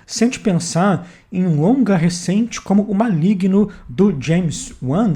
Se a gente pensar em um longa recente como O Maligno, do James Wan,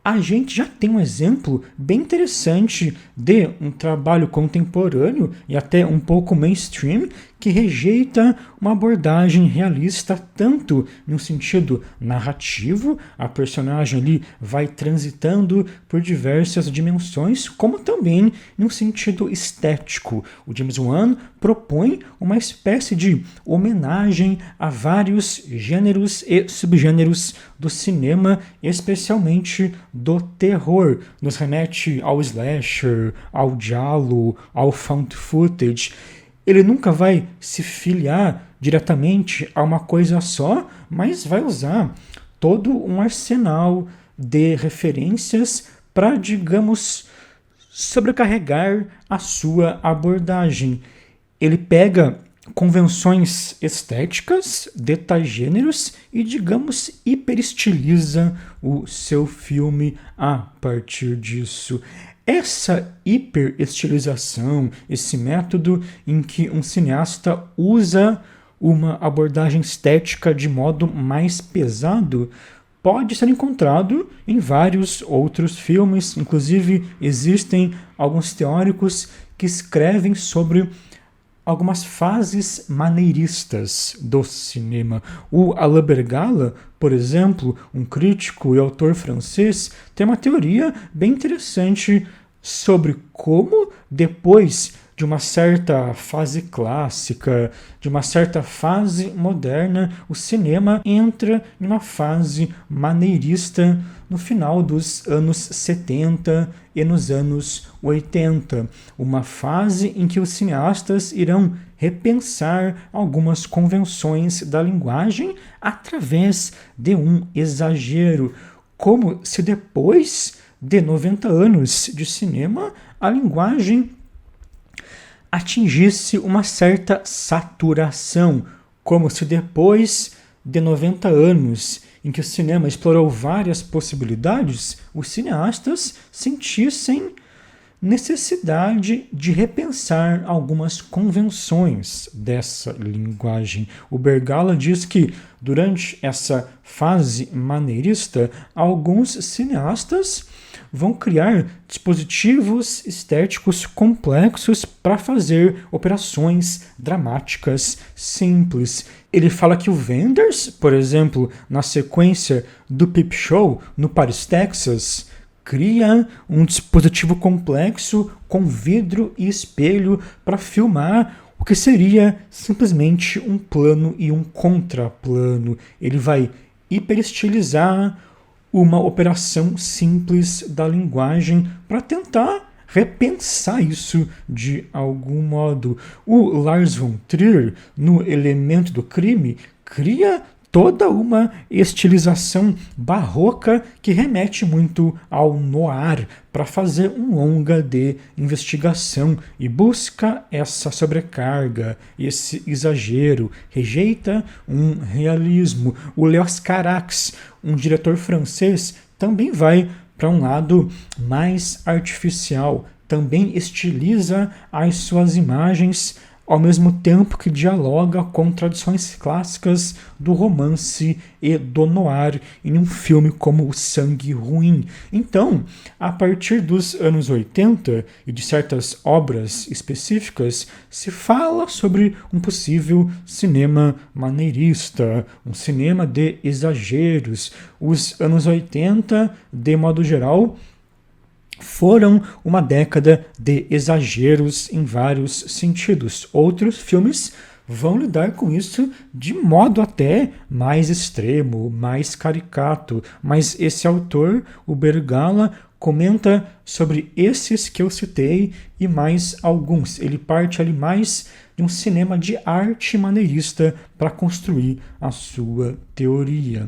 a gente já tem um exemplo bem interessante de um trabalho contemporâneo e até um pouco mainstream que rejeita uma abordagem realista tanto no sentido narrativo, a personagem ali vai transitando por diversas dimensões, como também no sentido estético. O James Wan propõe uma espécie de homenagem a vários gêneros e subgêneros do cinema, especialmente do terror. Nos remete ao slasher, ao giallo, ao found footage. Ele nunca vai se filiar diretamente a uma coisa só, mas vai usar todo um arsenal de referências para, digamos, sobrecarregar a sua abordagem. Ele pega convenções estéticas de tais gêneros e, digamos, hiperestiliza o seu filme a partir disso. Essa hiperestilização, esse método em que um cineasta usa uma abordagem estética de modo mais pesado, pode ser encontrado em vários outros filmes. Inclusive, existem alguns teóricos que escrevem sobre algumas fases maneiristas do cinema. O Alain Bergala, por exemplo, um crítico e autor francês, tem uma teoria bem interessante sobre como, depois de uma certa fase clássica, de uma certa fase moderna, o cinema entra em uma fase maneirista no final dos anos 70 e nos anos 80. Uma fase em que os cineastas irão repensar algumas convenções da linguagem através de um exagero, como se depois de 90 anos de cinema a linguagem atingisse uma certa saturação, como se depois de 90 anos em que o cinema explorou várias possibilidades, os cineastas sentissem necessidade de repensar algumas convenções dessa linguagem. O Bergala diz que durante essa fase maneirista, alguns cineastas vão criar dispositivos estéticos complexos para fazer operações dramáticas simples. Ele fala que o Wenders, por exemplo, na sequência do Peep Show no Paris, Texas, cria um dispositivo complexo com vidro e espelho para filmar o que seria simplesmente um plano e um contraplano. Ele vai hiperestilizar uma operação simples da linguagem para tentar repensar isso de algum modo. O Lars von Trier, no Elemento do Crime, cria toda uma estilização barroca que remete muito ao noir para fazer um longa de investigação e busca essa sobrecarga, esse exagero, rejeita um realismo. O Léos Carax, um diretor francês, também vai para um lado mais artificial, também estiliza as suas imagens ao mesmo tempo que dialoga com tradições clássicas do romance e do noir em um filme como O Sangue Ruim. Então, a partir dos anos 80 e de certas obras específicas, se fala sobre um possível cinema maneirista, um cinema de exageros. Os anos 80, de modo geral, foram uma década de exageros em vários sentidos. Outros filmes vão lidar com isso de modo até mais extremo, mais caricato, mas esse autor, o Bergala, comenta sobre esses que eu citei e mais alguns. Ele parte ali mais de um cinema de arte maneirista para construir a sua teoria.